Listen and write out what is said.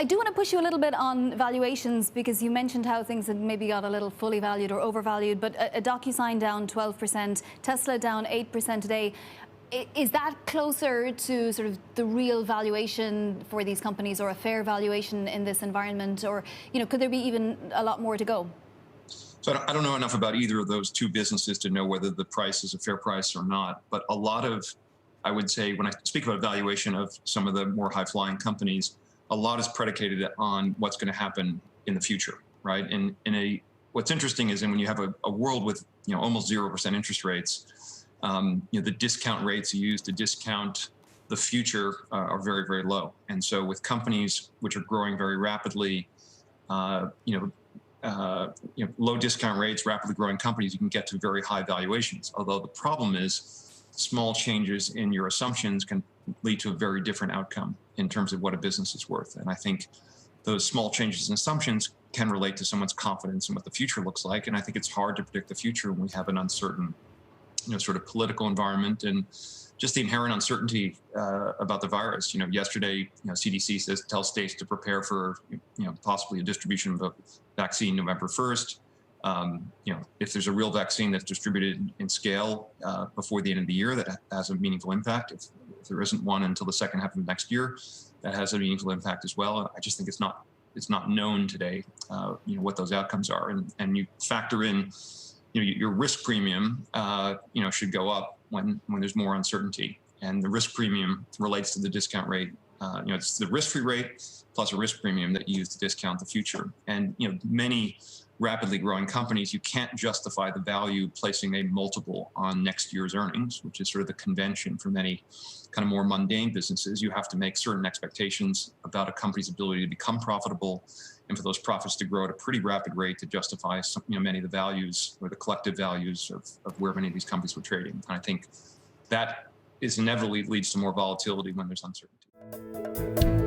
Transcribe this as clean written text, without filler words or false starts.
I do want to push you a little bit on valuations, because you mentioned how things had maybe got a little fully valued or overvalued, but a DocuSign down 12%, Tesla down 8% today. Is that closer to sort of the real valuation for these companies, or a fair valuation in this environment? Or, could there be even a lot more to go? So I don't know enough about either of those two businesses to know whether the price is a fair price or not. But a lot of, I would say, when I speak about valuation of some of the more high-flying companies, a lot is predicated on what's going to happen in the future, right? And what's interesting is when you have a world with almost 0% interest rates, the discount rates used to discount the future are very, very low. And so with companies which are growing very rapidly, low discount rates, rapidly growing companies, you can get to very high valuations. Although the problem is small changes in your assumptions can lead to a very different outcome in terms of what a business is worth. And I think those small changes in assumptions can relate to someone's confidence in what the future looks like. And I think it's hard to predict the future when we have an uncertain, sort of political environment, and just the inherent uncertainty about the virus. Yesterday, CDC tells states to prepare for, possibly a distribution of a vaccine November 1st. If there's a real vaccine that's distributed in scale before the end of the year, that has a meaningful impact. If there isn't one until the second half of next year, that has a meaningful impact as well. I just think it's not known today, what those outcomes are, and you factor in, your risk premium, should go up when there's more uncertainty, and the risk premium relates to the discount rate. It's the risk-free rate plus a risk premium that you use to discount the future. And many rapidly growing companies, you can't justify the value placing a multiple on next year's earnings, which is sort of the convention for many kind of more mundane businesses. You have to make certain expectations about a company's ability to become profitable, and for those profits to grow at a pretty rapid rate to justify many of the values, or the collective values of where many of these companies were trading. And I think that inevitably leads to more volatility when there's uncertainty.